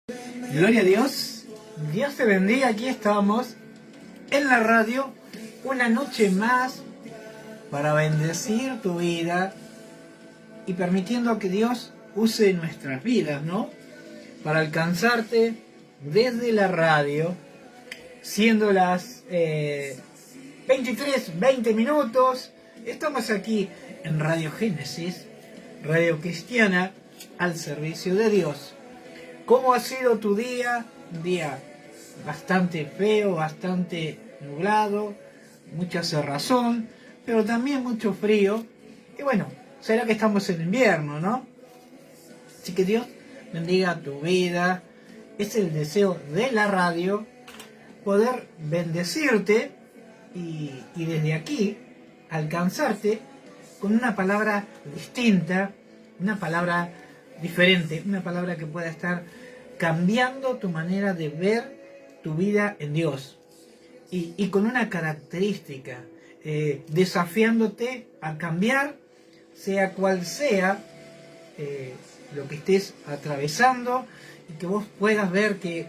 Gloria a Dios, Dios te bendiga, aquí estamos en la radio, una noche más para bendecir tu vida y permitiendo que Dios use nuestras vidas, ¿no? Para alcanzarte desde la radio, siendo las 23:20 minutos, estamos aquí en Radio Génesis, radio cristiana al servicio de Dios. ¿Cómo ha sido tu día? Un día bastante feo, bastante nublado, mucha cerrazón, pero también mucho frío. Y bueno, será que estamos en invierno, ¿no? Así que Dios bendiga tu vida. Es el deseo de la radio poder bendecirte y desde aquí alcanzarte con una palabra distinta, una palabra diferente, una palabra que pueda estar cambiando tu manera de ver tu vida en Dios y con una característica, desafiándote a cambiar, sea cual sea lo que estés atravesando, y que vos puedas ver que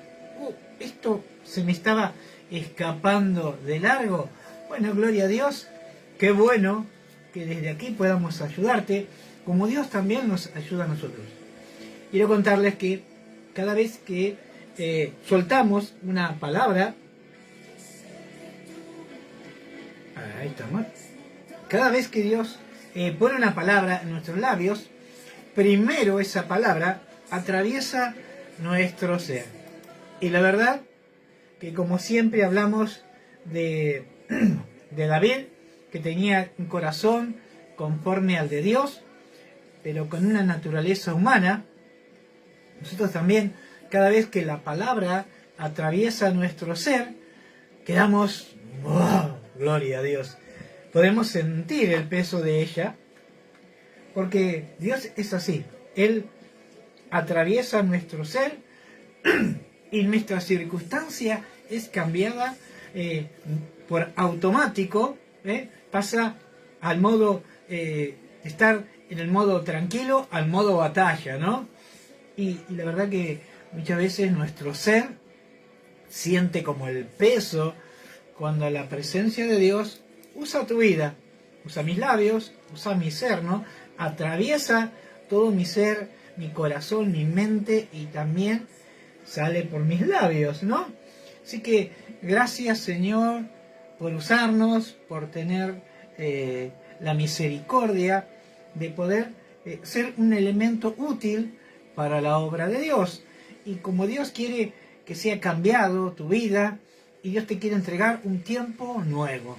esto se me estaba escapando de largo. Bueno, gloria a Dios, qué bueno que desde aquí podamos ayudarte, como Dios también nos ayuda a nosotros. Quiero contarles que cada vez que soltamos una palabra, ahí estamos, cada vez que Dios pone una palabra en nuestros labios, primero esa palabra atraviesa nuestro ser. Y la verdad que, como siempre hablamos de David, que tenía un corazón conforme al de Dios, pero con una naturaleza humana, nosotros también, cada vez que la palabra atraviesa nuestro ser, quedamos, ¡wow! Gloria a Dios. Podemos sentir el peso de ella, porque Dios es así. Él atraviesa nuestro ser y nuestra circunstancia es cambiada por automático, pasa al modo estar en el modo tranquilo al modo batalla, ¿no? Y la verdad que muchas veces nuestro ser siente como el peso cuando la presencia de Dios usa tu vida, usa mis labios, usa mi ser, ¿no? Atraviesa todo mi ser, mi corazón, mi mente, y también sale por mis labios, ¿no? Así que gracias, Señor, por usarnos, por tener la misericordia de poder ser un elemento útil para la obra de Dios. Y como Dios quiere que sea cambiado tu vida, y Dios te quiere entregar un tiempo nuevo,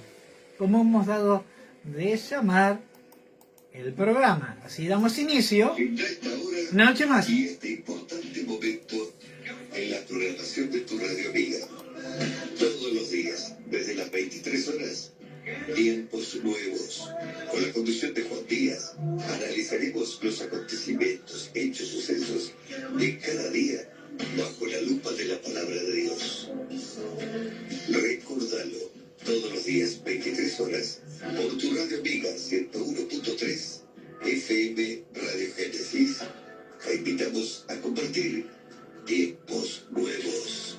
como hemos dado de llamar el programa. Así damos inicio una noche más. Y este importante momento en la programación de tu radio amiga. Todos los días, desde las 23 horas, tiempos nuevos. Con la conducción de Juan Díaz, analizaremos los acontecimientos, hechos, sucesos de cada día bajo la lupa de la palabra de Dios. Recórdalo, todos los días, 23 horas, por tu radio amiga 101.3 FM Radio Génesis. Te invitamos a compartir tiempos nuevos.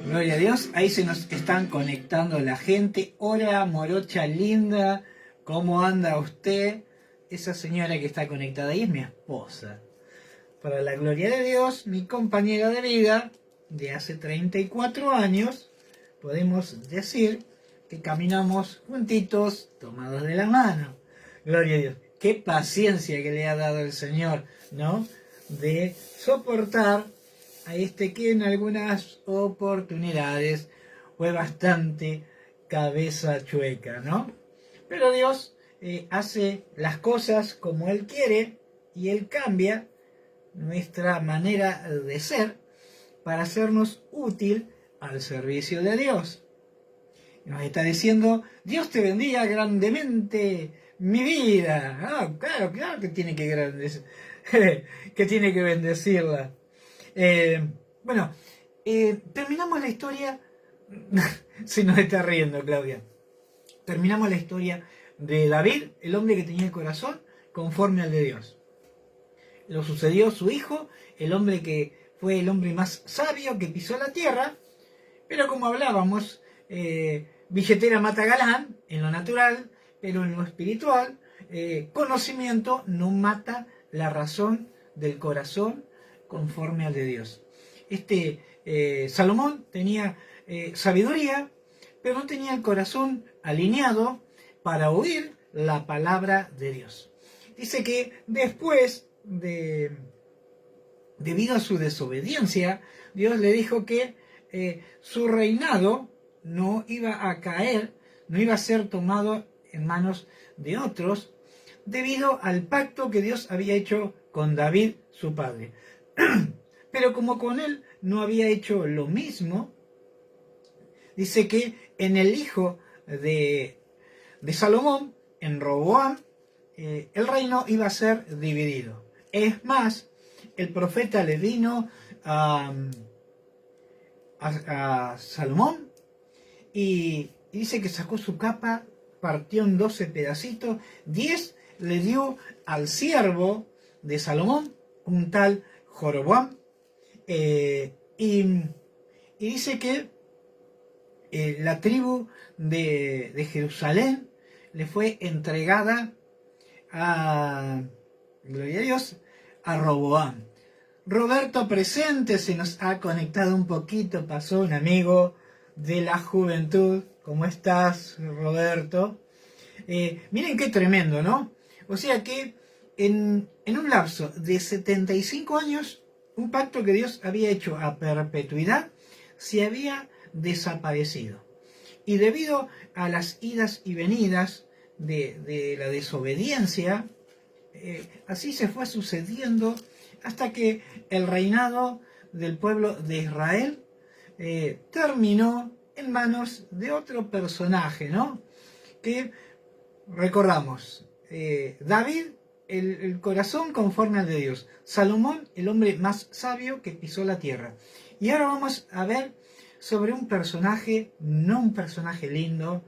Gloria a Dios, ahí se nos están conectando la gente. Hola, morocha linda, ¿cómo anda usted? Esa señora que está conectada ahí es mi esposa. Para la gloria de Dios, mi compañera de vida de hace 34 años, podemos decir que caminamos juntitos, tomados de la mano. Gloria a Dios. Qué paciencia que le ha dado el Señor, ¿no? De soportar a este que en algunas oportunidades fue bastante cabeza chueca, ¿no? Pero Dios hace las cosas como Él quiere, y Él cambia nuestra manera de ser para hacernos útil al servicio de Dios. Nos está diciendo: Dios te bendiga grandemente mi vida. Ah, claro que tiene que que tiene que bendecirla. Bueno, terminamos la historia, se nos está riendo Claudia, terminamos la historia de David, el hombre que tenía el corazón conforme al de Dios. Lo sucedió su hijo, el hombre que fue el hombre más sabio que pisó la tierra, pero como hablábamos, billetera mata galán en lo natural, pero en lo espiritual, conocimiento no mata la razón del corazón conforme al de Dios. Salomón tenía sabiduría, pero no tenía el corazón alineado para oír la palabra de Dios. Dice que después debido a su desobediencia, Dios le dijo que su reinado no iba a caer, no iba a ser tomado en manos de otros, debido al pacto que Dios había hecho con David, su padre. Pero como con él no había hecho lo mismo, dice que en el hijo de Salomón, en Roboam, el reino iba a ser dividido. Es más, el profeta le vino a Salomón y dice que sacó su capa, partió en 12 pedacitos, 10 le dio al siervo de Salomón, un tal Joroboam, y dice que la tribu de Jerusalén le fue entregada a, gloria a Dios, a Roboam. Roberto presente, se nos ha conectado un poquito, pasó un amigo de la juventud. ¿Cómo estás, Roberto? Miren qué tremendo, ¿no? O sea que en un lapso de 75 años, un pacto que Dios había hecho a perpetuidad se había desaparecido. Y debido a las idas y venidas de la desobediencia, así se fue sucediendo hasta que el reinado del pueblo de Israel terminó en manos de otro personaje, ¿no? Que recordamos, David, el corazón conforme al de Dios, Salomón, el hombre más sabio que pisó la tierra. Y ahora vamos a ver sobre un personaje, no un personaje lindo,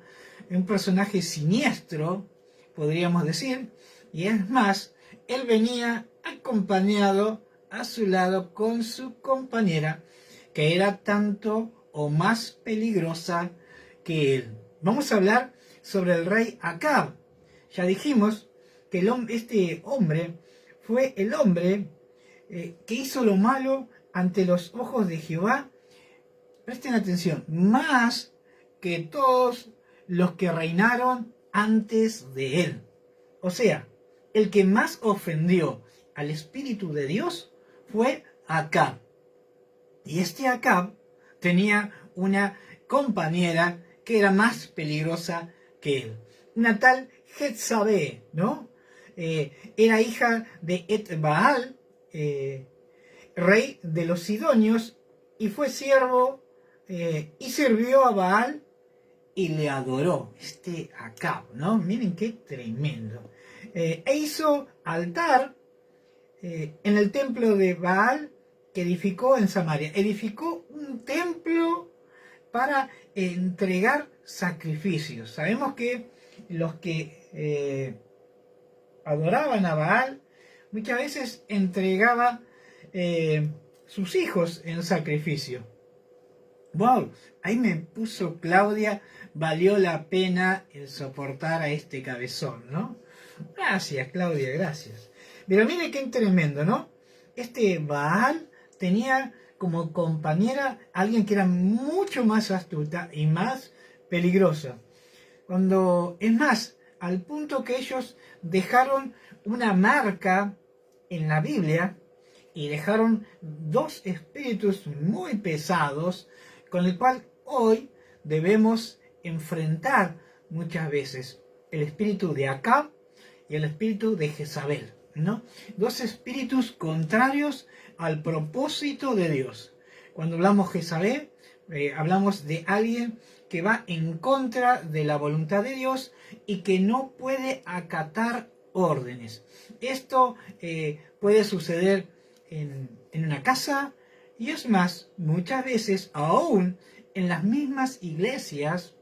un personaje siniestro, podríamos decir, y es más, él venía acompañado a su lado con su compañera, que era tanto o más peligrosa que él. Vamos a hablar sobre el rey Acab. Ya dijimos que este hombre fue el hombre que hizo lo malo ante los ojos de Jehová. Presten atención, más que todos los que reinaron antes de él. O sea, el que más ofendió al Espíritu de Dios fue Acab. Y este Acab tenía una compañera que era más peligrosa que él. Una tal Jezabel, ¿no? Era hija de Etbaal, rey de los sidonios, y fue siervo y sirvió a Baal y le adoró. Acab, ¿no? Miren qué tremendo. E hizo altar en el templo de Baal que edificó en Samaria. Edificó un templo para entregar sacrificios. Sabemos que los que adoraban a Baal muchas veces entregaban sus hijos en sacrificio. Wow, ahí me puso Claudia, valió la pena el soportar a este cabezón, ¿no? Gracias, Claudia, gracias. Pero mire qué tremendo, ¿no? Este Baal tenía como compañera a alguien que era mucho más astuta y más peligrosa. Es más, al punto que ellos dejaron una marca en la Biblia y dejaron 2 espíritus muy pesados con el cual hoy debemos enfrentar muchas veces el espíritu de Acab y el espíritu de Jezabel, ¿no? 2 espíritus contrarios al propósito de Dios. Cuando hablamos Jezabel, hablamos de alguien que va en contra de la voluntad de Dios y que no puede acatar órdenes. Esto puede suceder en una casa, Y es más, muchas veces, aún en las mismas iglesias,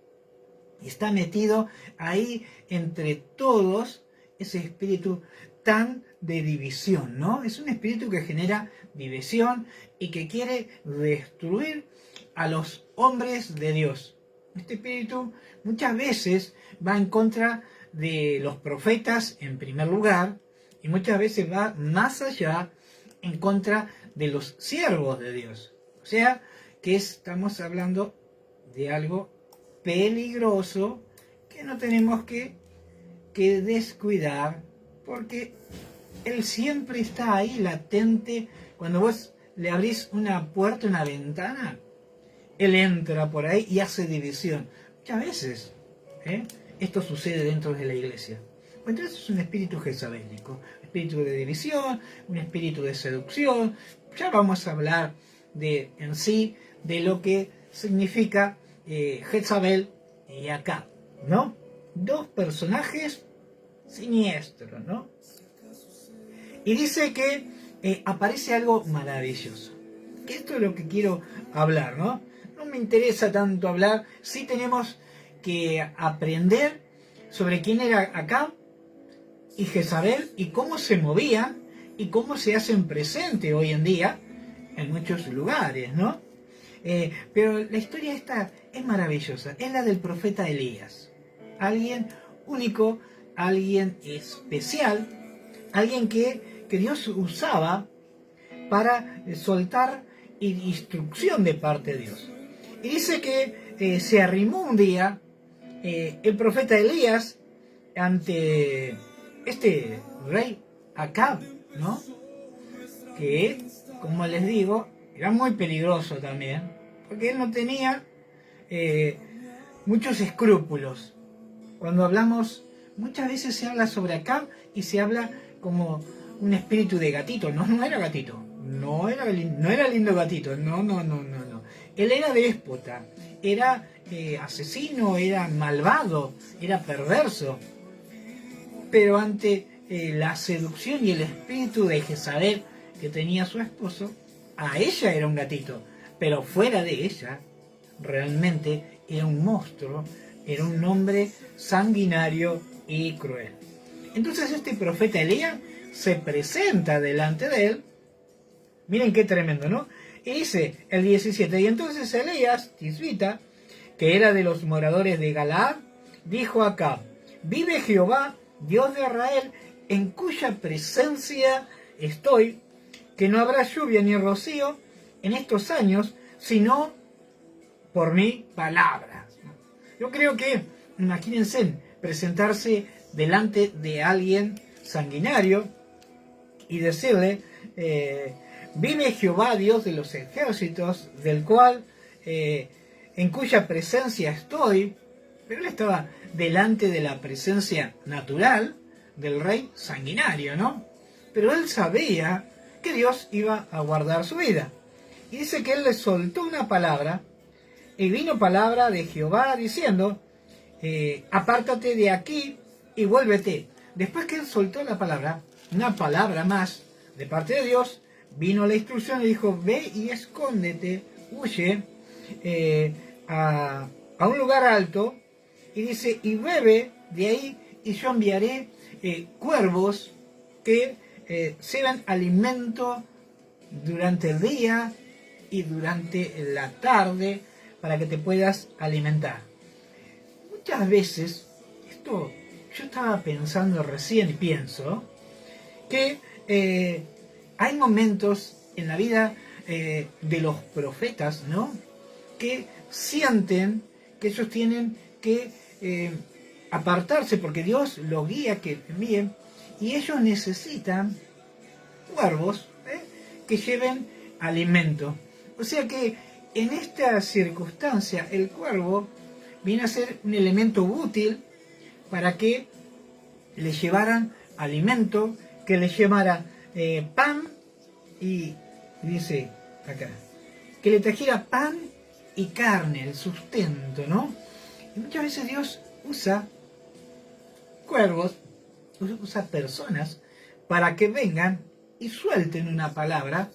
está metido ahí entre todos ese espíritu tan de división, ¿no? Es un espíritu que genera división y que quiere destruir a los hombres de Dios. Este espíritu muchas veces va en contra de los profetas en primer lugar y muchas veces va más allá en contra de los siervos de Dios. O sea, que estamos hablando de algo peligroso que no tenemos que descuidar, porque él siempre está ahí latente. Cuando vos le abrís una puerta, una ventana, él entra por ahí y hace división. Muchas veces esto sucede dentro de la iglesia. Entonces es un espíritu jezabélico, un espíritu de división, un espíritu de seducción. Ya vamos a hablar en sí de lo que significa Jezabel y Acab, ¿no? Dos personajes siniestros, ¿no? Y dice que aparece algo maravilloso. Que esto es lo que quiero hablar, ¿no? No me interesa tanto hablar, sí tenemos que aprender sobre quién era Acab y Jezabel y cómo se movían y cómo se hacen presente hoy en día en muchos lugares, ¿no? Pero la historia esta es maravillosa, es la del profeta Elías. Alguien único, alguien especial, alguien que Dios usaba para soltar instrucción de parte de Dios. Y dice que se arrimó un día el profeta Elías ante este rey Acab, ¿no? Que, como les digo, era muy peligroso también, porque él no tenía muchos escrúpulos. Cuando hablamos, muchas veces se habla sobre Acab y se habla como un espíritu de gatito. No, no era gatito, no era lindo gatito, no. Él era déspota, era asesino, era malvado, era perverso. Pero ante la seducción y el espíritu de Jezabel que tenía su esposo, a ella era un gatito, pero fuera de ella, realmente era un monstruo, era un hombre sanguinario y cruel. Entonces este profeta Elías se presenta delante de él. Miren qué tremendo, ¿no? Y dice el 17, y entonces Elías, tisbita, que era de los moradores de Galaad, dijo a Acab: vive Jehová, Dios de Israel, en cuya presencia estoy, que no habrá lluvia ni rocío en estos años, sino por mi palabra. Yo creo que, imagínense, presentarse delante de alguien sanguinario y decirle, vive Jehová, Dios de los ejércitos, del cual, en cuya presencia estoy. Pero él estaba delante de la presencia natural del rey sanguinario, ¿no? Pero él sabía que Dios iba a guardar su vida. Y dice que él le soltó una palabra, y vino palabra de Jehová diciendo, apártate de aquí y vuélvete. Después que él soltó la palabra, una palabra más de parte de Dios, vino la instrucción y dijo, ve y escóndete, huye a un lugar alto, y dice, y bebe de ahí, y yo enviaré cuervos que llevan alimento durante el día y durante la tarde para que te puedas alimentar. Muchas veces, esto yo estaba pensando recién y pienso, que hay momentos en la vida de los profetas, ¿no?, que sienten que ellos tienen que apartarse porque Dios los guía que envíen, y ellos necesitan cuervos que lleven alimento. O sea que en esta circunstancia el cuervo viene a ser un elemento útil para que le llevaran alimento, que le llevara pan, y dice acá, que le trajera pan y carne, el sustento, ¿no? Y muchas veces Dios usa cuervos, usa personas para que vengan y suelten una palabra,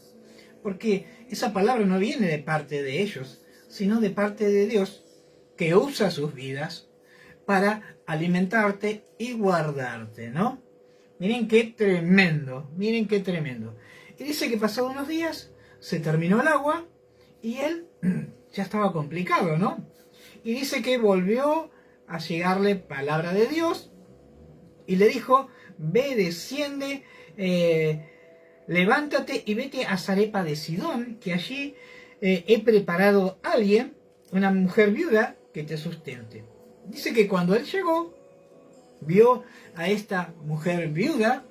porque esa palabra no viene de parte de ellos, sino de parte de Dios, que usa sus vidas para alimentarte y guardarte, ¿no? Miren qué tremendo, miren qué tremendo. Y dice que pasados unos días se terminó el agua y él ya estaba complicado, ¿no? Y dice que volvió a llegarle palabra de Dios y le dijo, ve, desciende, levántate y vete a Zarepa de Sidón, que allí he preparado a alguien, una mujer viuda, que te sustente. Dice que cuando él llegó, vio a esta mujer viuda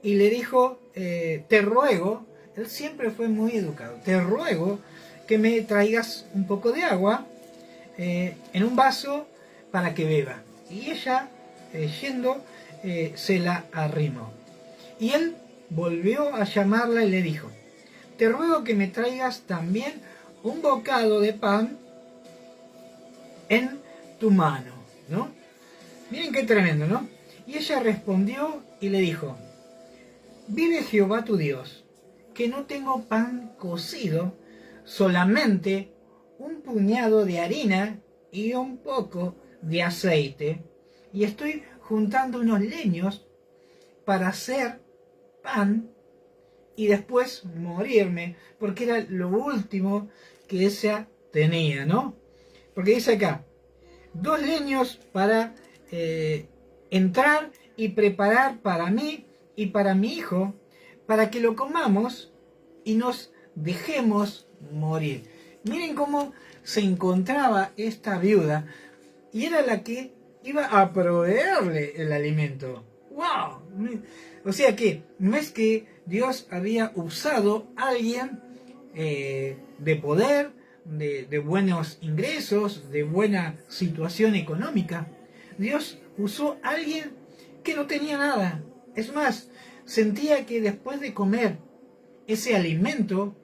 y le dijo, te ruego, él siempre fue muy educado, te ruego que me traigas un poco de agua en un vaso para que beba. Y ella, yendo, se la arrimó. Y él volvió a llamarla y le dijo, te ruego que me traigas también un bocado de pan en tu mano, ¿no? Miren qué tremendo, ¿no? Y ella respondió y le dijo, vive Jehová tu Dios, que no tengo pan cocido, solamente un puñado de harina y un poco de aceite, y estoy juntando unos leños para hacer pan y después morirme, porque era lo último que ella tenía, ¿no? Porque dice acá, 2 leños para entrar y preparar para mí y para mi hijo, para que lo comamos y nos dejemos morir. Miren cómo se encontraba esta viuda y era la que iba a proveerle el alimento. ¡Wow! O sea que no es que Dios había usado a alguien de poder, de buenos ingresos, de buena situación económica. Dios usó a alguien que no tenía nada. Es más, sentía que después de comer ese alimento,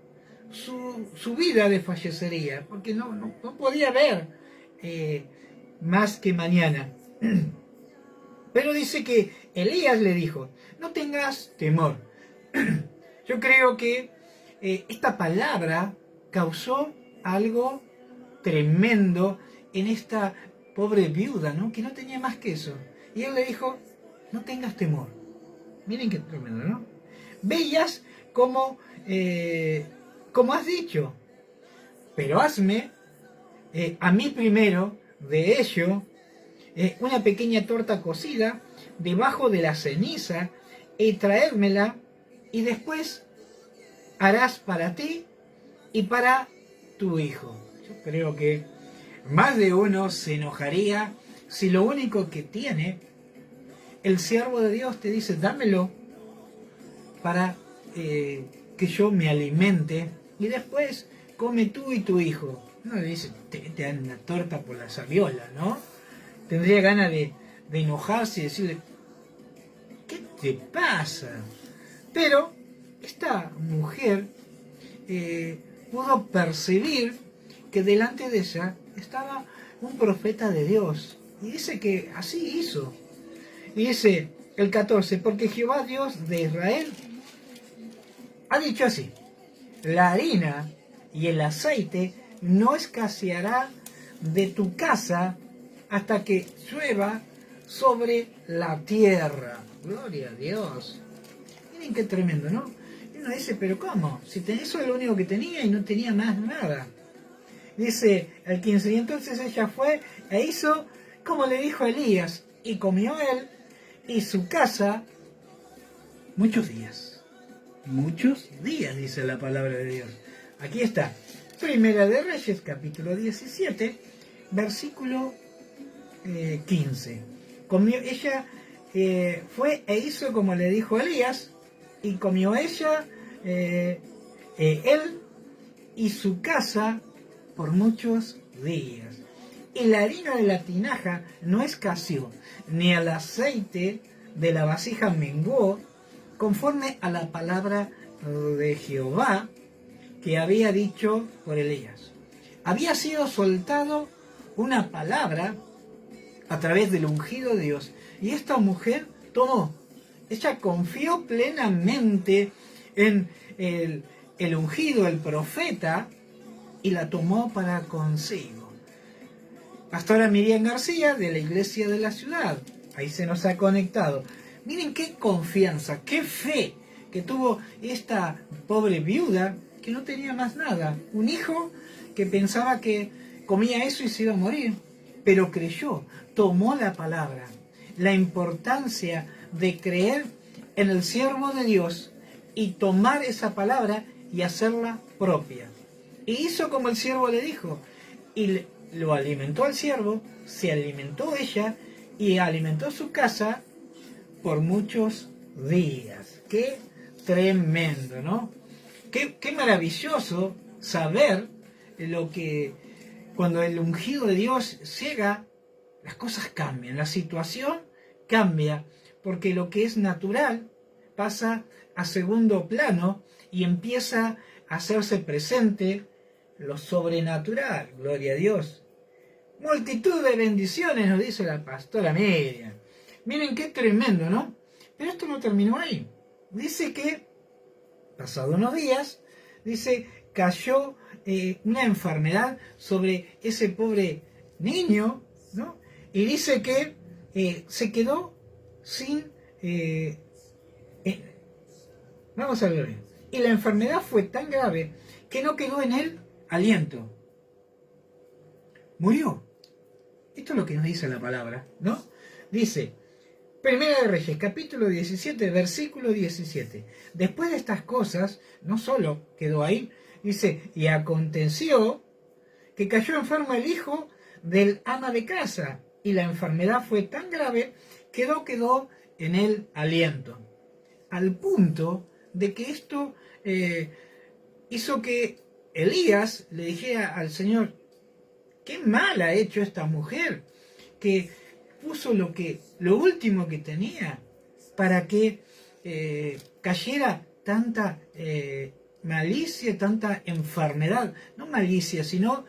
su vida desfallecería, porque no podía ver más que mañana. Pero dice que Elías le dijo, no tengas temor. Yo creo que esta palabra causó algo tremendo en esta pobre viuda, ¿no? Que no tenía más que eso. Y él le dijo, no tengas temor. Miren qué tremendo, ¿no? Veías como has dicho, pero hazme a mí primero de ello una pequeña torta cocida debajo de la ceniza y traérmela, y después harás para ti y para tu hijo. Yo creo que más de uno se enojaría si lo único que tiene, el siervo de Dios te dice, dámelo para que yo me alimente y después come tú y tu hijo. No le dice, te dan una torta por la sabiola, ¿no? Tendría ganas de enojarse y decirle, ¿qué te pasa? Pero esta mujer pudo percibir que delante de ella estaba un profeta de Dios. Y dice que así hizo. Y dice el 14, porque Jehová Dios de Israel ha dicho así, la harina y el aceite no escaseará de tu casa hasta que llueva sobre la tierra. Gloria a Dios. Miren qué tremendo, ¿no? Y uno dice, pero ¿cómo? Si eso es lo único que tenía y no tenía más nada. Dice el 15, y entonces ella fue e hizo como le dijo Elías, y comió él y su casa muchos días. Muchos días, dice la palabra de Dios. Aquí está. Primera de Reyes, capítulo 17, versículo 15. Comió, ella fue e hizo como le dijo Elías, y comió ella, él y su casa por muchos días. Y la harina de la tinaja no escaseó, ni el aceite de la vasija menguó, conforme a la palabra de Jehová que había dicho por Elías. Había sido soltado una palabra a través del ungido de Dios, y esta mujer tomó, ella confió plenamente en el ungido, el profeta, y la tomó para consigo. Pastora Miriam García, de la iglesia de la ciudad, ahí se nos ha conectado. Miren qué confianza, qué fe que tuvo esta pobre viuda que no tenía más nada. Un hijo que pensaba que comía eso y se iba a morir, pero creyó, tomó la palabra. La importancia de creer en el siervo de Dios y tomar esa palabra y hacerla propia. Y hizo como el siervo le dijo, y lo alimentó al siervo, se alimentó ella y alimentó su casa por muchos días. ¡Qué tremendo!, ¿no? Qué maravilloso saber lo que cuando el ungido de Dios llega, las cosas cambian, la situación cambia, porque lo que es natural pasa a segundo plano y empieza a hacerse presente lo sobrenatural. Gloria a Dios. Multitud de bendiciones, nos dice la pastora Miriam. Miren qué tremendo, ¿no? Pero esto no terminó ahí. Dice que, pasado unos días, dice, cayó una enfermedad sobre ese pobre niño, ¿no? Y dice que se quedó sin... vamos a ver. Y la enfermedad fue tan grave que no quedó en él aliento. Murió. Esto es lo que nos dice la palabra, ¿no? Dice, Primera de Reyes, capítulo 17, versículo 17. Después de estas cosas, no solo quedó ahí, dice, y aconteció que cayó enfermo el hijo del ama de casa, y la enfermedad fue tan grave que no quedó en él aliento. Al punto de que esto hizo que Elías le dijera al Señor, qué mal ha hecho esta mujer, que puso lo último que tenía para que cayera tanta malicia, tanta enfermedad, no malicia, sino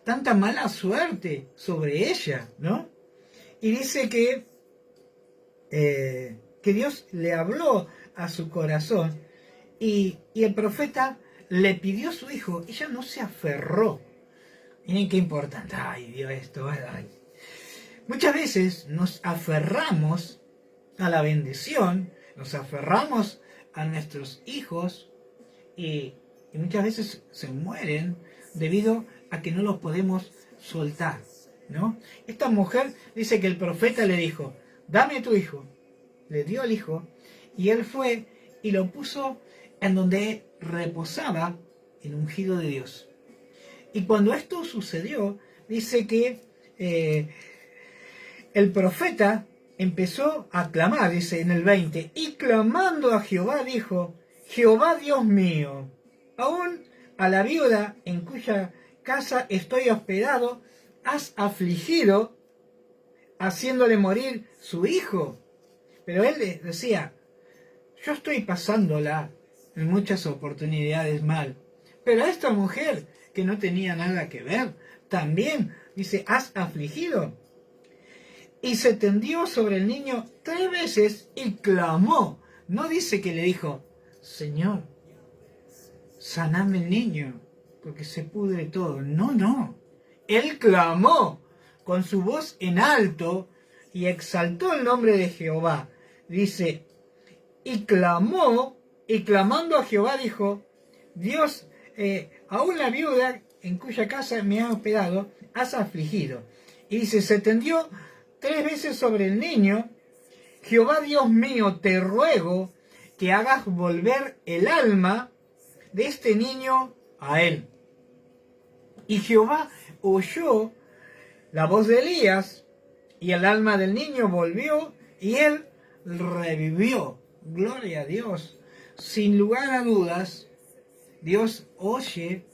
tanta mala suerte sobre ella, ¿no? Y dice que Dios le habló a su corazón y el profeta le pidió a su hijo. Ella no se aferró. Miren qué importante. Ay, Dios, esto. Ay. Muchas veces nos aferramos a la bendición, nos aferramos a nuestros hijos y muchas veces se mueren debido a que no los podemos soltar, ¿no? Esta mujer dice que el profeta le dijo, dame a tu hijo. Le dio al hijo y él fue y lo puso en donde reposaba el ungido de Dios. Y cuando esto sucedió, dice que el profeta empezó a clamar, dice en el 20, y clamando a Jehová dijo, Jehová Dios mío, aún a la viuda en cuya casa estoy hospedado, has afligido, haciéndole morir su hijo. Pero él le decía, yo estoy pasándola en muchas oportunidades mal, pero a esta mujer que no tenía nada que ver, también dice, has afligido. Y se tendió sobre el niño 3 veces y clamó. No dice que le dijo, Señor, saname el niño, porque se pudre todo. No, no. Él clamó con su voz en alto y exaltó el nombre de Jehová. Dice, y clamó, y clamando a Jehová dijo, Dios, aún la viuda en cuya casa me ha hospedado, has afligido. Y dice, se tendió 3 veces sobre el niño, Jehová Dios mío, te ruego que hagas volver el alma de este niño a él. Y Jehová oyó la voz de Elías, y el alma del niño volvió, y él revivió. Gloria a Dios. Sin lugar a dudas, Dios oye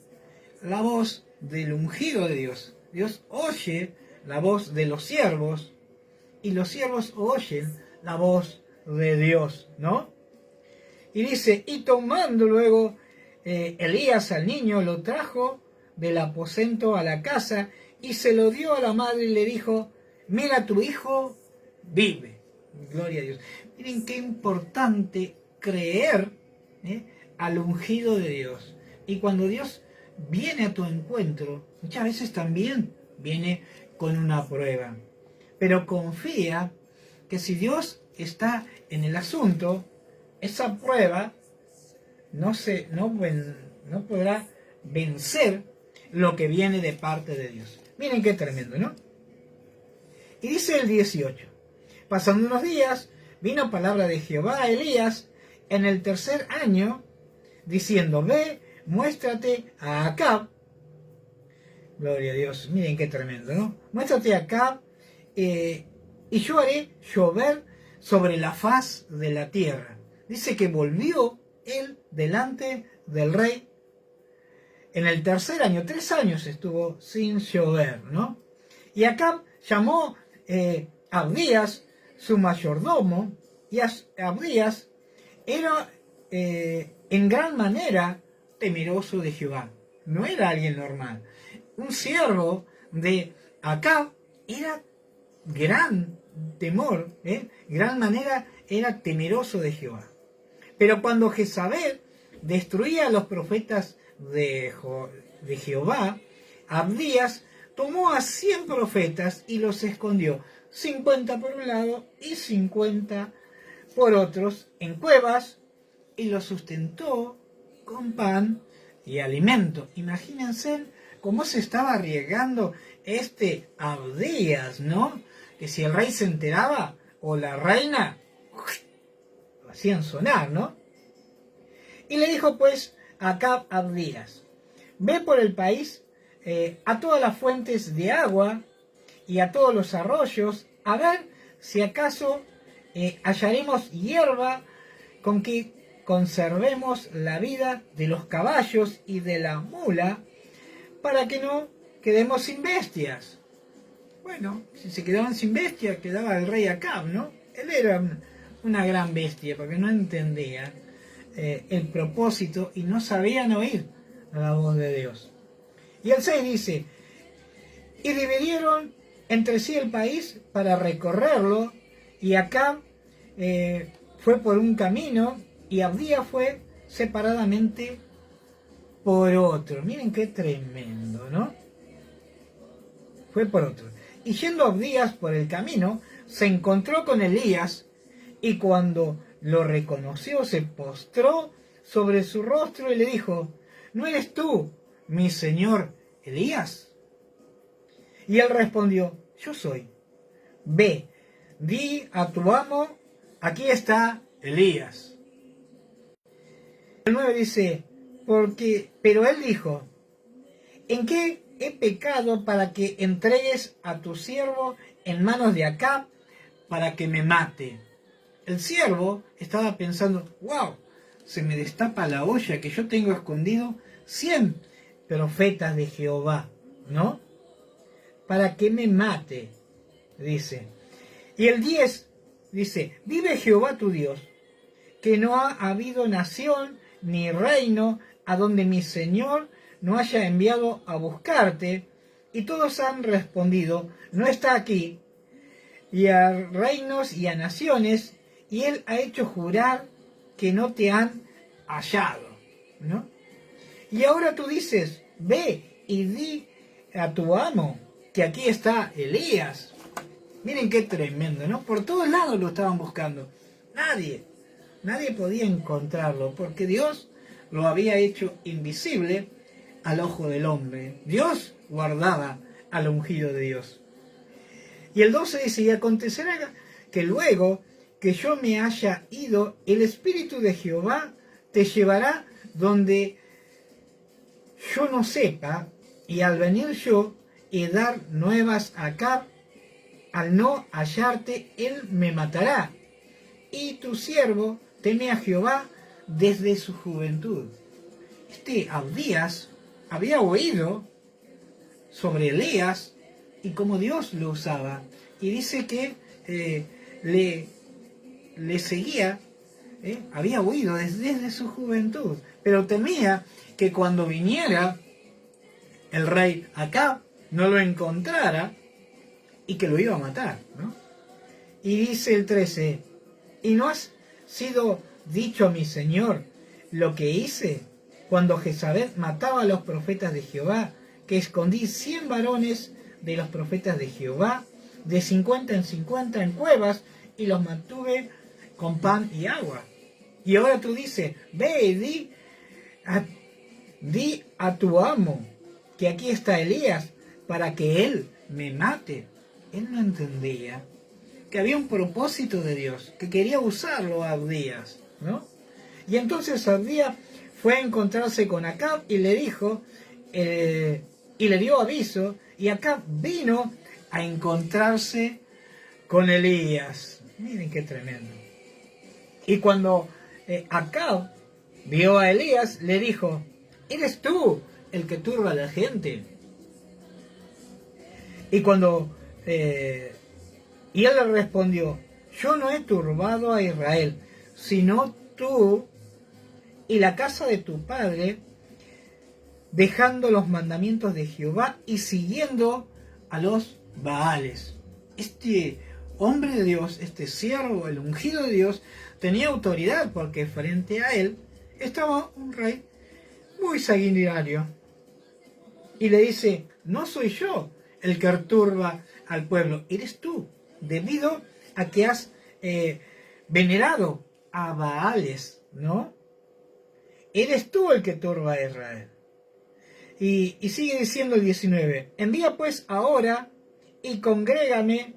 la voz del ungido de Dios. Dios oye la voz de los siervos, y los siervos oyen la voz de Dios, ¿no? Y dice, y tomando luego Elías al niño, lo trajo del aposento a la casa, y se lo dio a la madre y le dijo, mira, tu hijo vive. Gloria a Dios. Miren qué importante creer al ungido de Dios. Y cuando Dios viene a tu encuentro, muchas veces también viene con una prueba. Pero confía que si Dios está en el asunto, esa prueba no podrá vencer lo que viene de parte de Dios. Miren qué tremendo, ¿no? Y dice el 18, pasando unos días, vino palabra de Jehová a Elías en el tercer año, diciendo, ve, muéstrate a Acab. Gloria a Dios, miren qué tremendo, ¿no? Muéstrate a Acab, y yo haré llover sobre la faz de la tierra. Dice que volvió él delante del rey. En el tercer año, 3 años estuvo sin llover, ¿no? Y Acab llamó a Abdías, su mayordomo, y Abdías era en gran manera temeroso de Jehová. No era alguien normal. Un siervo de Acab era gran temor, gran manera era temeroso de Jehová. Pero cuando Jezabel destruía a los profetas de Jehová, Abdías tomó a 100 profetas y los escondió, 50 por un lado y 50 por otros, en cuevas, y los sustentó con pan y alimento. Imagínense cómo se estaba arriesgando este Abdías, ¿no? Que si el rey se enteraba, o la reina, lo hacían sonar, ¿no? Y le dijo pues a Acab a Abdías, ve por el país a todas las fuentes de agua y a todos los arroyos, a ver si acaso hallaremos hierba con que conservemos la vida de los caballos y de la mula, para que no quedemos sin bestias. Bueno, si se quedaban sin bestias, quedaba el rey Acab, ¿no? Él era una gran bestia, porque no entendía el propósito y no sabían oír la voz de Dios. Y el 6 dice, y dividieron entre sí el país para recorrerlo, y Acab fue por un camino, y Abdías fue separadamente por otro. Miren qué tremendo, ¿no? Fue por otro. Y yendo Abdías por el camino, se encontró con Elías, y cuando lo reconoció, se postró sobre su rostro y le dijo, ¿no eres tú, mi señor Elías? Y él respondió, yo soy. Ve, di a tu amo, aquí está Elías. El 9 dice, pero él dijo, ¿en qué he pecado para que entregues a tu siervo en manos de Acab para que me mate? El siervo estaba pensando, wow, se me destapa la olla que yo tengo escondido 100 profetas de Jehová, ¿no? Para que me mate, dice. Y el 10 dice, vive Jehová tu Dios, que no ha habido nación ni reino a donde mi Señor no haya enviado a buscarte. Y todos han respondido, no está aquí. Y a reinos y a naciones, y él ha hecho jurar que no te han hallado, ¿no? Y ahora tú dices, ve y di a tu amo que aquí está Elías. Miren qué tremendo, ¿no? Por todos lados lo estaban buscando. Nadie podía encontrarlo, porque Dios lo había hecho invisible al ojo del hombre. Dios guardaba al ungido de Dios. Y el 12 dice, y acontecerá que luego que yo me haya ido, el Espíritu de Jehová te llevará donde yo no sepa, y al venir yo y dar nuevas a Acab, al no hallarte, él me matará. Y tu siervo teme a Jehová desde su juventud. Este Abdías había oído sobre Elías y cómo Dios lo usaba. Y dice que le seguía, había oído desde su juventud, pero temía que cuando viniera el rey Acab no lo encontrara y que lo iba a matar, ¿no? Y dice el 13, ¿y no has sido dicho a mi señor, lo que hice cuando Jezabel mataba a los profetas de Jehová, que escondí 100 varones de los profetas de Jehová, de 50 en 50 en cuevas, y los mantuve con pan y agua? Y ahora tú dices, ve y di a tu amo que aquí está Elías para que él me mate. Él no entendía que había un propósito de Dios, que quería usarlo a Abdías, ¿no? Y entonces Abdías fue a encontrarse con Acab y le dijo, y le dio aviso, y Acab vino a encontrarse con Elías. Miren qué tremendo. Y cuando Acab vio a Elías, le dijo, ¿eres tú el que turba a la gente? Y cuando y él le respondió, yo no he turbado a Israel, sino tú y la casa de tu padre, dejando los mandamientos de Jehová y siguiendo a los Baales. Este hombre de Dios, este siervo, el ungido de Dios, tenía autoridad porque frente a él estaba un rey muy sanguinario. Y le dice, no soy yo el que turba al pueblo, eres tú, debido a que has venerado a Baales, ¿no? Eres tú el que turba a Israel. Y sigue diciendo el 19, envía pues ahora y congrégame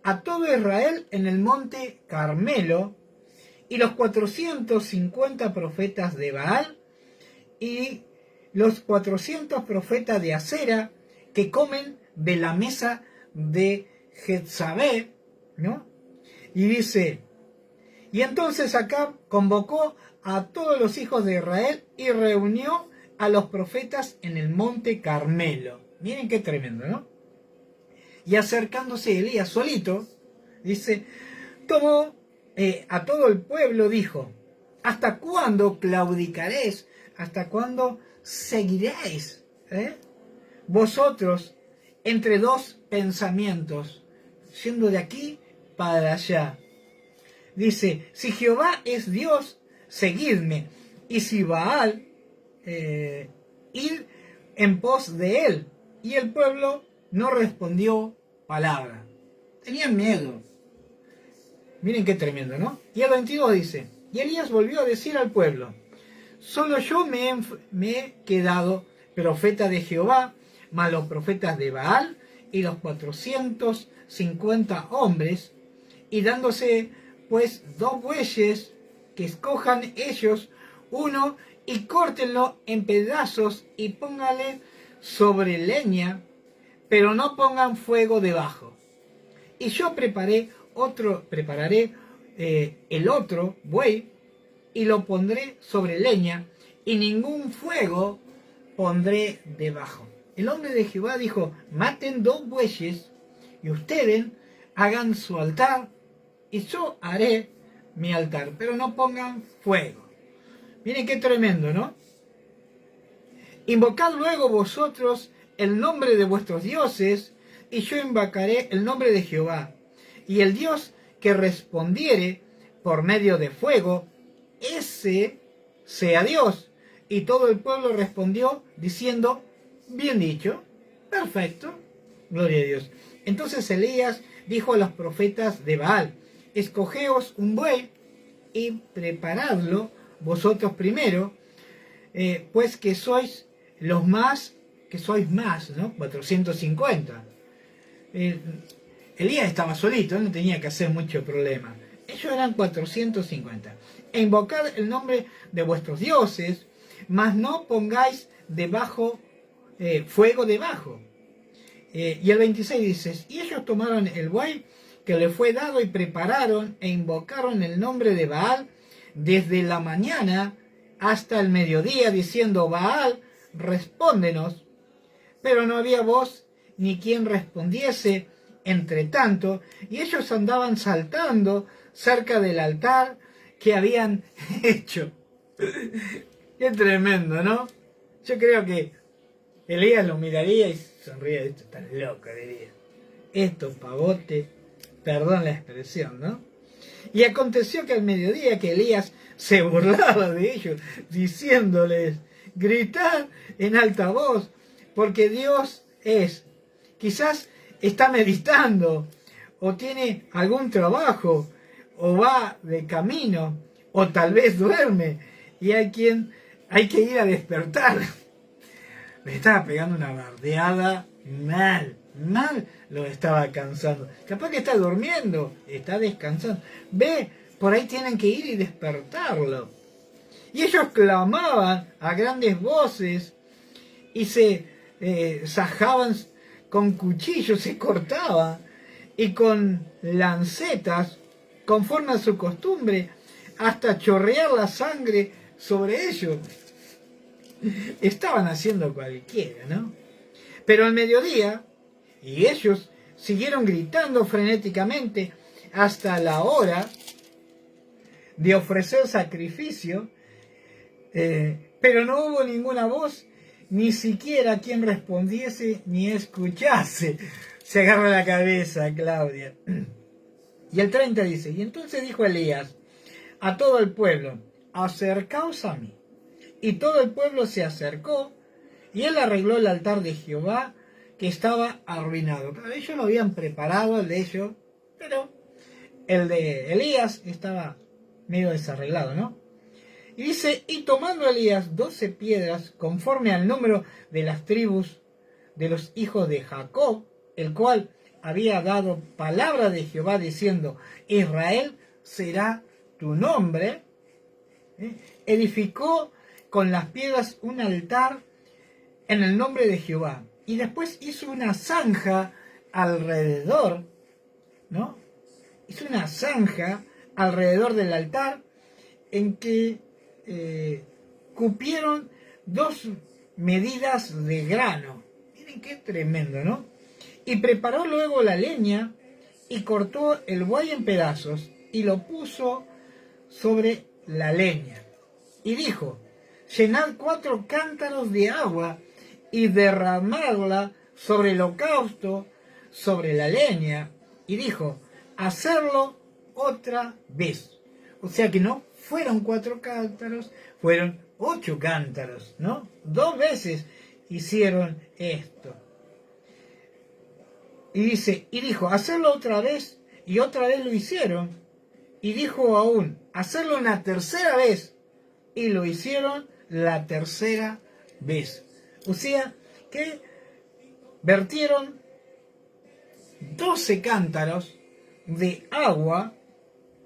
a todo Israel en el monte Carmelo, y los 450 profetas de Baal y los 400 profetas de Acera que comen de la mesa de Jezabel, ¿no? Y dice, y entonces Acab convocó a todos los hijos de Israel y reunió a los profetas en el monte Carmelo. Miren qué tremendo, ¿no? Y acercándose Elías solito, dice, tomó a todo el pueblo, dijo, ¿hasta cuándo claudicaréis? ¿Hasta cuándo seguiréis? Vosotros entre dos pensamientos, yendo de aquí para allá. Dice, si Jehová es Dios, seguidme, y si Baal, ir en pos de él. Y el pueblo no respondió palabra. Tenían miedo. Miren qué tremendo, ¿no? Y el 22 dice, y Elías volvió a decir al pueblo, solo yo me he quedado profeta de Jehová, más los profetas de Baal y los 450 hombres, y dándose pues 2 bueyes, que escojan ellos uno y córtenlo en pedazos y póngale sobre leña, pero no pongan fuego debajo. Y yo prepararé el otro buey y lo pondré sobre leña y ningún fuego pondré debajo. El hombre de Jehová dijo, maten 2 bueyes y ustedes hagan su altar y yo haré mi altar, pero no pongan fuego. Miren qué tremendo, ¿no? Invocad luego vosotros el nombre de vuestros dioses, y yo invocaré el nombre de Jehová. Y el Dios que respondiere por medio de fuego, ese sea Dios. Y todo el pueblo respondió diciendo, bien dicho, perfecto, gloria a Dios. Entonces Elías dijo a los profetas de Baal, escogeos un buey y preparadlo vosotros primero, pues que sois los más, ¿no? 450. Elías estaba solito, no tenía que hacer mucho problema. Ellos eran 450. E invocad el nombre de vuestros dioses, mas no pongáis debajo fuego debajo. Y el 26 dice, y ellos tomaron el buey que le fue dado y prepararon e invocaron el nombre de Baal desde la mañana hasta el mediodía, diciendo, Baal, respóndenos. Pero no había voz ni quien respondiese entre tanto, y ellos andaban saltando cerca del altar que habían hecho. Qué tremendo, ¿no? Yo creo que Elías lo miraría y sonría, esto está loco, diría. Estos pavotes, perdón la expresión, ¿no? Y aconteció que al mediodía que Elías se burlaba de ellos, diciéndoles, gritad en alta voz, porque Dios es. Quizás está meditando, o tiene algún trabajo, o va de camino, o tal vez duerme, y hay que ir a despertar. Me estaba pegando una bardeada mal lo estaba cansando. Capaz que está durmiendo, está descansando. Ve, por ahí tienen que ir y despertarlo. Y ellos clamaban a grandes voces y se sajaban con cuchillos, se cortaban y con lancetas, conforme a su costumbre, hasta chorrear la sangre sobre ellos. Estaban haciendo cualquiera, ¿no? Pero al mediodía, y ellos siguieron gritando frenéticamente hasta la hora de ofrecer sacrificio, pero no hubo ninguna voz, ni siquiera quien respondiese ni escuchase. Se agarra la cabeza Claudia. Y el 30 dice, y entonces dijo Elías a todo el pueblo, acercaos a mí. Y todo el pueblo se acercó, y él arregló el altar de Jehová, que estaba arruinado. Claro, ellos lo habían preparado, el de ellos, pero el de Elías estaba medio desarreglado, ¿no? Y dice, y tomando Elías 12 piedras, conforme al número de las tribus de los hijos de Jacob, el cual había dado palabra de Jehová, diciendo, Israel será tu nombre, edificó con las piedras un altar en el nombre de Jehová. Y después hizo una zanja alrededor, ¿no? Hizo una zanja alrededor del altar en que cupieron 2 medidas de grano. Miren qué tremendo, ¿no? Y preparó luego la leña y cortó el buey en pedazos y lo puso sobre la leña. Y dijo, llenad 4 cántaros de agua y derramadla sobre el holocausto, sobre la leña. Y dijo, hacerlo otra vez. O sea que no fueron 4 cántaros, fueron 8 cántaros, ¿no? 2 veces hicieron esto. Y dice, y dijo, hacerlo otra vez, y otra vez lo hicieron. Y dijo aún, hacerlo una tercera vez, y lo hicieron la tercera vez. O sea que vertieron 12 cántaros de agua,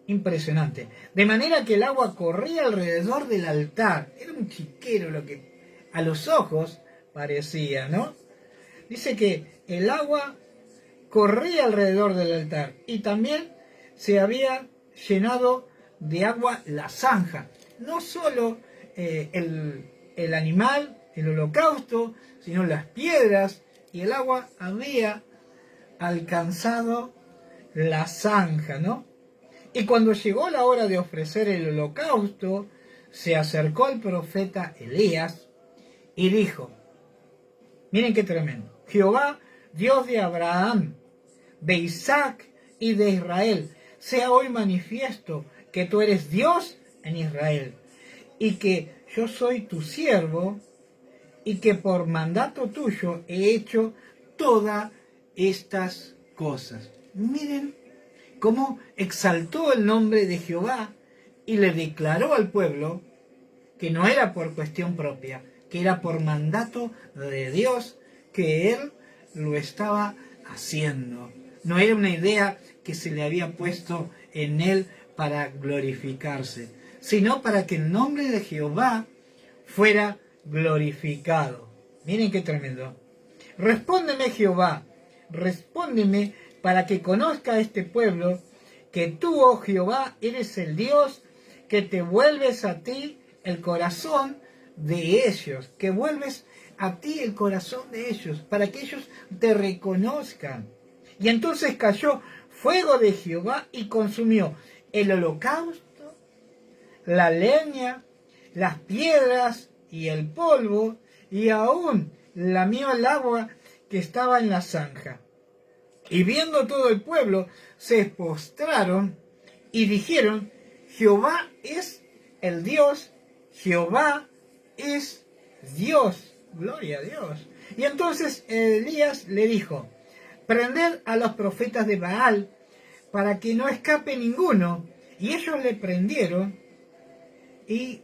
impresionante, de manera que el agua corría alrededor del altar. Era un chiquero lo que a los ojos parecía, ¿no? Dice que el agua corría alrededor del altar y también se había llenado de agua la zanja. No solo el animal, el holocausto, sino las piedras, y el agua había alcanzado la zanja, ¿no? Y cuando llegó la hora de ofrecer el holocausto, se acercó el profeta Elías y dijo, miren qué tremendo, Jehová, Dios de Abraham, de Isaac y de Israel, sea hoy manifiesto que tú eres Dios en Israel, y que yo soy tu siervo, y que por mandato tuyo he hecho todas estas cosas. Miren cómo exaltó el nombre de Jehová y le declaró al pueblo que no era por cuestión propia, que era por mandato de Dios que él lo estaba haciendo. No era una idea que se le había puesto en él para glorificarse, sino para que el nombre de Jehová fuera glorificado. Miren qué tremendo. Respóndeme, Jehová, respóndeme para que conozca este pueblo que tú, oh Jehová, eres el Dios, que te vuelves a ti el corazón de ellos, que vuelves a ti el corazón de ellos, para que ellos te reconozcan. Y entonces cayó fuego de Jehová y consumió el holocausto, la leña, las piedras y el polvo, y aún lamió el agua que estaba en la zanja. Y viendo todo el pueblo, se postraron y dijeron: Jehová es el Dios, Jehová es Dios. Gloria a Dios. Y entonces Elías le dijo: prended a los profetas de Baal para que no escape ninguno. Y ellos le prendieron y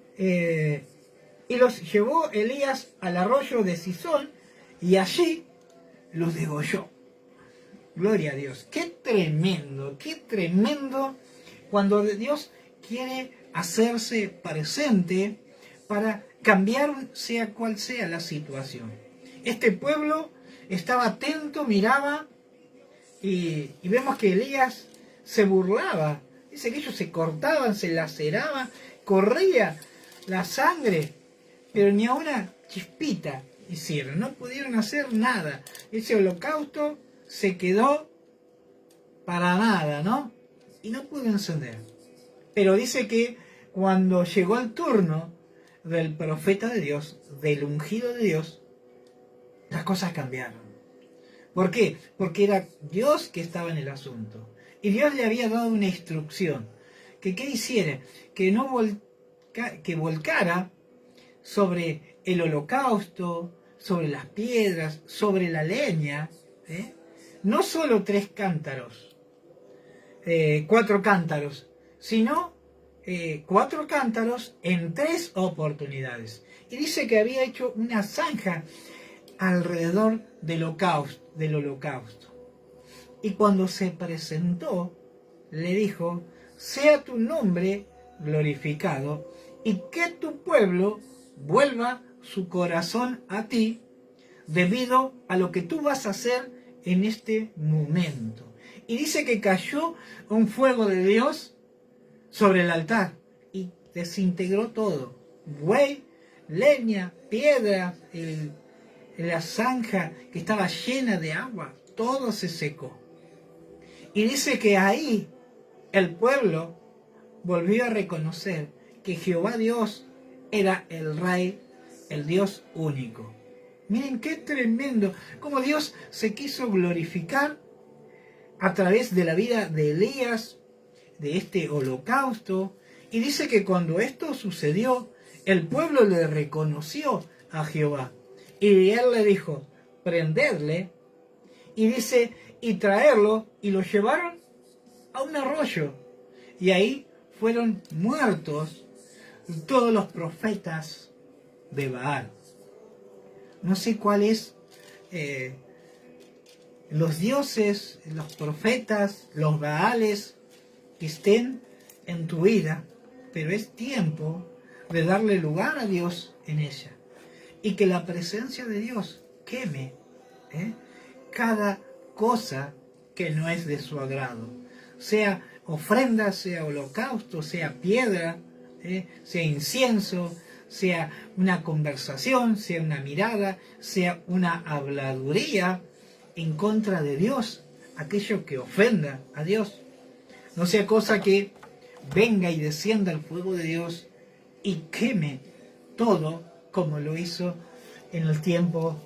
los llevó Elías al arroyo de Sison y allí los degolló. Gloria a Dios. Qué tremendo cuando Dios quiere hacerse presente para cambiar sea cual sea la situación. Este pueblo estaba atento, miraba y vemos que Elías se burlaba. Dice que ellos se cortaban, se laceraban, corría la sangre, pero ni a una chispita hicieron, no pudieron hacer nada. Ese holocausto se quedó para nada, ¿no? Y no pudo encender. Pero dice que cuando llegó el turno del profeta de Dios, del ungido de Dios, las cosas cambiaron. ¿Por qué? Porque era Dios que estaba en el asunto. Y Dios le había dado una instrucción. Que ¿qué hiciera? Que no que volcara sobre el holocausto, sobre las piedras, sobre la leña, no solo 3 cántaros, 4 cántaros, sino 4 cántaros en 3 oportunidades. Y dice que había hecho una zanja alrededor del holocausto. Y cuando se presentó, le dijo: sea tu nombre glorificado y que tu pueblo vuelva su corazón a ti debido a lo que tú vas a hacer en este momento. Y dice que cayó un fuego de Dios sobre el altar y desintegró todo. Buey, leña, piedras, la zanja que estaba llena de agua, todo se secó. Y dice que ahí el pueblo volvió a reconocer que Jehová Dios era el Rey, el Dios único. Miren qué tremendo, cómo Dios se quiso glorificar a través de la vida de Elías, de este holocausto. Y dice que cuando esto sucedió, el pueblo le reconoció a Jehová. Y él le dijo: prendedle. Y dice, y traerlo, y lo llevaron a un arroyo. Y ahí fueron muertos todos los profetas de Baal. No sé cuál es los dioses, los profetas, los Baales que estén en tu vida, pero es tiempo de darle lugar a Dios en ella. Y que la presencia de Dios queme cada cosa que no es de su agrado. Sea ofrenda, sea holocausto, sea piedra, sea incienso, sea una conversación, sea una mirada, sea una habladuría en contra de Dios, aquello que ofenda a Dios. No sea cosa que venga y descienda el fuego de Dios y queme todo como lo hizo en el tiempo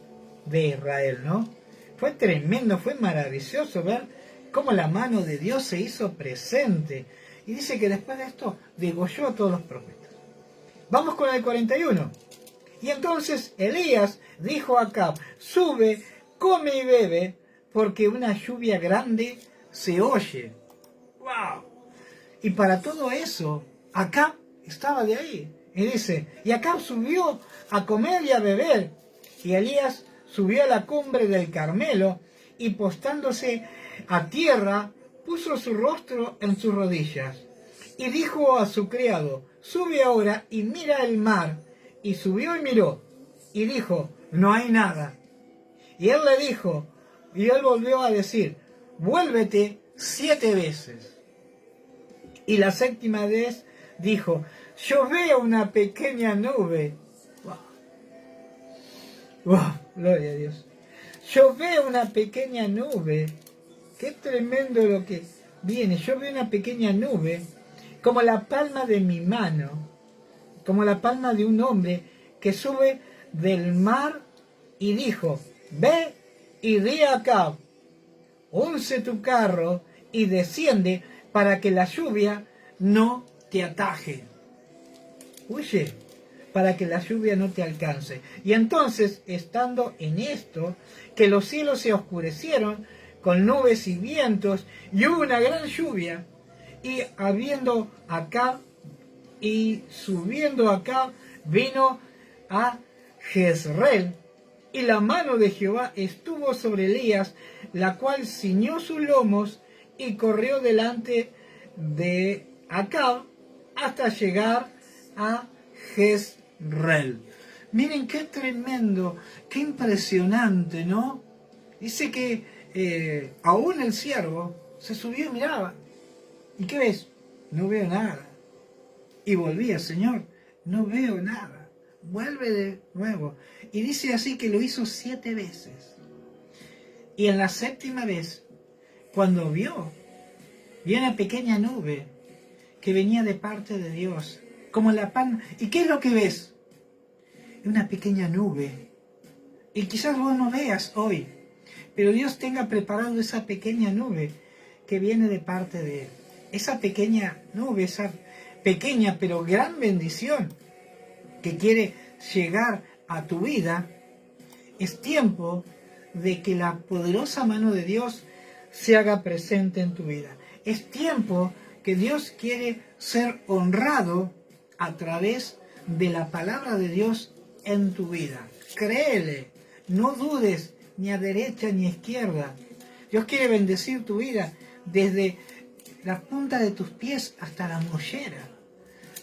de Israel, ¿no? Fue tremendo, fue maravilloso ver cómo la mano de Dios se hizo presente. Y dice que después de esto degolló a todos los profetas. Vamos con el 41. Y entonces Elías dijo a Acab: sube, come y bebe, porque una lluvia grande se oye. ¡Wow! Y para todo eso, Acab estaba de ahí. Y dice, y Acab subió a comer y a beber. Y Elías subió a la cumbre del Carmelo y postándose a tierra, puso su rostro en sus rodillas. Y dijo a su criado: sube ahora y mira el mar. Y subió y miró. Y dijo: no hay nada. Y él le dijo, y él volvió a decir: vuélvete 7 veces. Y la 7ª vez dijo: yo veo una pequeña nube. ¡Wow! Gloria a Dios. Yo veo una pequeña nube. Qué tremendo lo que viene. Yo veo una pequeña nube como la palma de mi mano, como la palma de un hombre que sube del mar. Y dijo: ve y di a Acab: unce tu carro y desciende para que la lluvia no te ataje. Huye para que la lluvia no te alcance. Y entonces, estando en esto, que los cielos se oscurecieron con nubes y vientos, y hubo una gran lluvia, y habiendo acá y subiendo acá, vino a Jezreel, y la mano de Jehová estuvo sobre Elías, la cual ciñó sus lomos y corrió delante de Acab hasta llegar a Jezreel. Miren qué tremendo, qué impresionante, ¿no? Dice que aún el siervo se subió y miraba. ¿Y qué ves? No veo nada. Y volvía, Señor, no veo nada. Vuelve de nuevo. Y dice así que lo hizo 7 veces. Y en la 7ª vez, cuando vio una pequeña nube que venía de parte de Dios, como la pan. ¿Y qué es lo que ves? Una pequeña nube. Y quizás vos no veas hoy, pero Dios tenga preparado esa pequeña nube que viene de parte de Él. Esa pequeña nube, esa pequeña pero gran bendición que quiere llegar a tu vida. Es tiempo de que la poderosa mano de Dios se haga presente en tu vida. Es tiempo que Dios quiere ser honrado a través de la palabra de Dios en tu vida. Créele, no dudes ni a derecha ni a izquierda. Dios quiere bendecir tu vida desde la punta de tus pies hasta la mollera.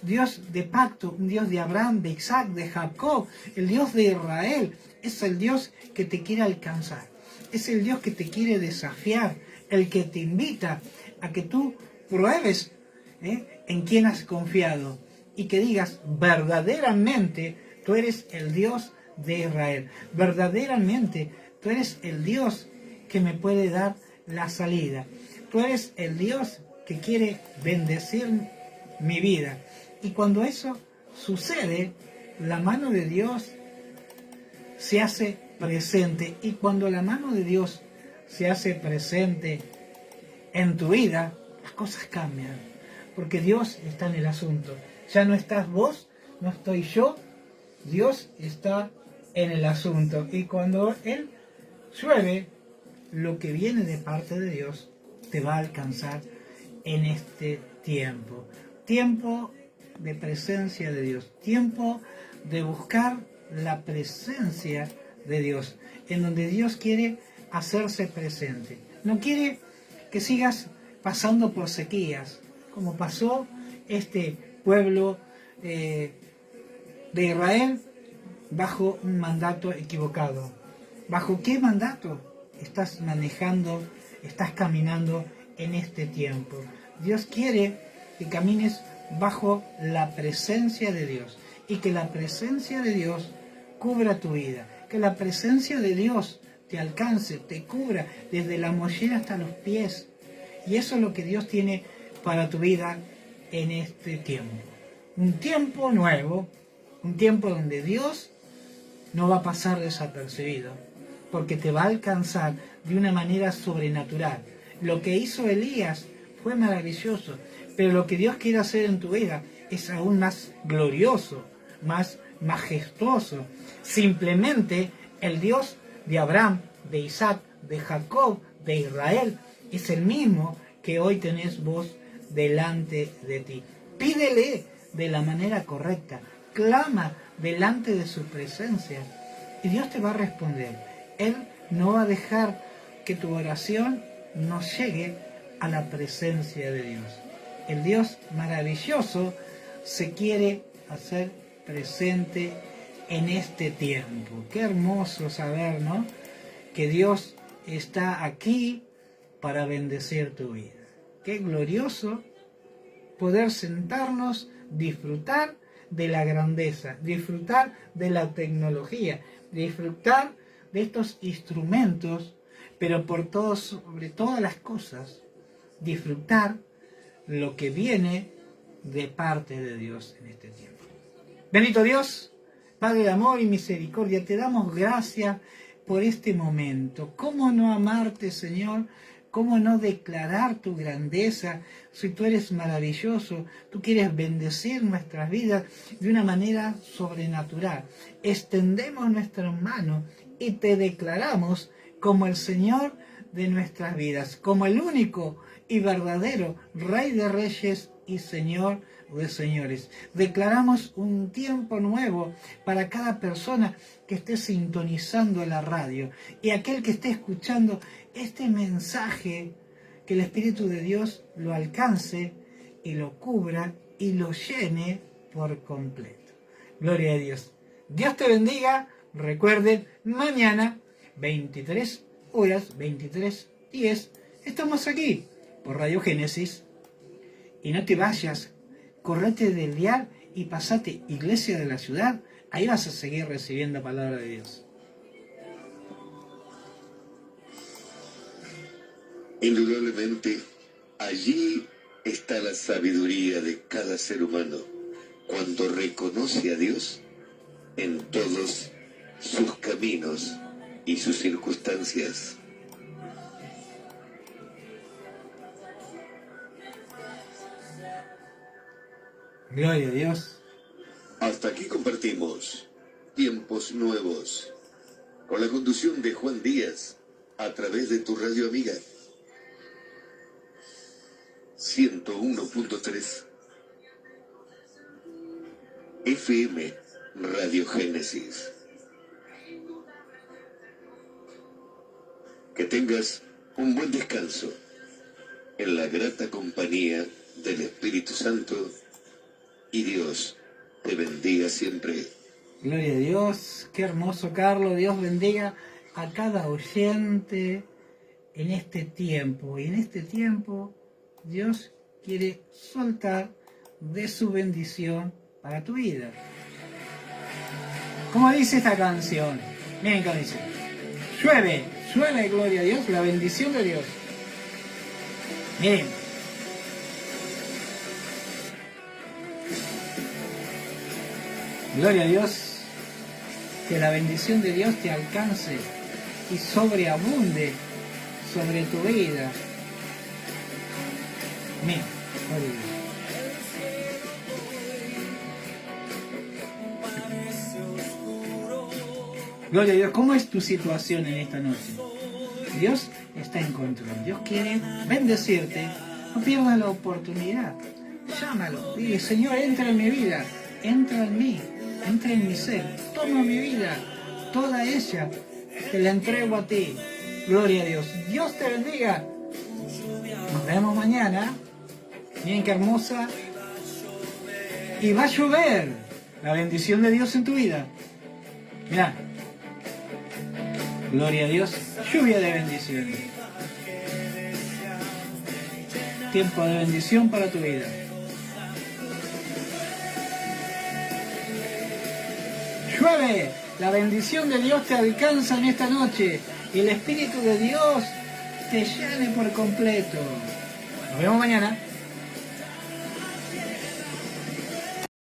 Dios de pacto, un Dios de Abraham, de Isaac, de Jacob, el Dios de Israel, es el Dios que te quiere alcanzar, es el Dios que te quiere desafiar, el que te invita a que tú pruebes en quién has confiado y que digas, verdaderamente tú eres el Dios de Israel, verdaderamente tú eres el Dios que me puede dar la salida, tú eres el Dios que quiere bendecir mi vida. Y cuando eso sucede, la mano de Dios se hace presente. Y cuando la mano de Dios se hace presente en tu vida, las cosas cambian. Porque Dios está en el asunto. Ya no estás vos, no estoy yo. Dios está en el asunto. Y cuando Él llueve, lo que viene de parte de Dios te va a alcanzar en este tiempo. Tiempo de presencia de Dios, tiempo de buscar la presencia de Dios, en donde Dios quiere hacerse presente. No quiere que sigas pasando por sequías, como pasó este pueblo de Israel bajo un mandato equivocado. ¿Bajo qué mandato estás manejando, estás caminando en este tiempo? Dios quiere que camines bajo la presencia de Dios y que la presencia de Dios cubra tu vida, que la presencia de Dios te alcance, te cubra desde la mollera hasta los pies. Y eso es lo que Dios tiene para tu vida en este tiempo. Un tiempo nuevo, un tiempo donde Dios no va a pasar desapercibido, porque te va a alcanzar de una manera sobrenatural. Lo que hizo Elías fue maravilloso, pero lo que Dios quiere hacer en tu vida es aún más glorioso, más majestuoso. Simplemente el Dios de Abraham, de Isaac, de Jacob, de Israel, es el mismo que hoy tenés vos delante de ti. Pídele de la manera correcta, clama delante de su presencia y Dios te va a responder. Él no va a dejar que tu oración no llegue a la presencia de Dios. El Dios maravilloso se quiere hacer presente en este tiempo. Qué hermoso saber, ¿no?, que Dios está aquí para bendecir tu vida. Qué glorioso poder sentarnos, disfrutar de la grandeza, disfrutar de la tecnología, disfrutar de estos instrumentos, pero por todo, sobre todas las cosas, disfrutar lo que viene de parte de Dios en este tiempo. Bendito Dios, Padre de amor y misericordia, te damos gracias por este momento. ¿Cómo no amarte, Señor? ¿Cómo no declarar tu grandeza? Si tú eres maravilloso, tú quieres bendecir nuestras vidas de una manera sobrenatural. Extendemos nuestras manos y te declaramos como el Señor de nuestras vidas, como el único y verdadero Rey de Reyes y Señor de señores. Declaramos un tiempo nuevo para cada persona que esté sintonizando la radio y aquel que esté escuchando este mensaje, que el Espíritu de Dios lo alcance y lo cubra y lo llene por completo. Gloria a Dios. Dios te bendiga. Recuerden, mañana 23 horas, 23:10, estamos aquí por Radio Génesis. Y no te vayas, correte del dial y pasate Iglesia de la Ciudad. Ahí vas a seguir recibiendo palabra de Dios. Indudablemente, allí está la sabiduría de cada ser humano cuando reconoce a Dios en todos sus caminos y sus circunstancias. Gloria a Dios. Hasta aquí compartimos Tiempos Nuevos, con la conducción de Juan Díaz, a través de tu radio amiga 101.3 FM Radio Génesis. Que tengas un buen descanso en la grata compañía del Espíritu Santo, y Dios te bendiga siempre. Gloria a Dios. Qué hermoso, Carlos. Dios bendiga a cada oyente en este tiempo. Y en este tiempo Dios quiere soltar de su bendición para tu vida. Como dice esta canción, miren cómo dice: llueve, llueve, gloria a Dios, la bendición de Dios. Miren, gloria a Dios, que la bendición de Dios te alcance y sobreabunde sobre tu vida. Miren, gloria a Dios. Gloria a Dios. ¿Cómo es tu situación en esta noche? Dios está en control. Dios quiere bendecirte. No pierdas la oportunidad. Llámalo. Dile: Señor, entra en mi vida. Entra en mí. Entra en mi ser. Toma mi vida. Toda ella te la entrego a ti. Gloria a Dios. Dios te bendiga. Nos vemos mañana. Miren qué hermosa. Y va a llover la bendición de Dios en tu vida. Mirá. Gloria a Dios, lluvia de bendiciones. Tiempo de bendición para tu vida. Llueve, la bendición de Dios te alcanza en esta noche y el Espíritu de Dios te llene por completo. Nos vemos mañana.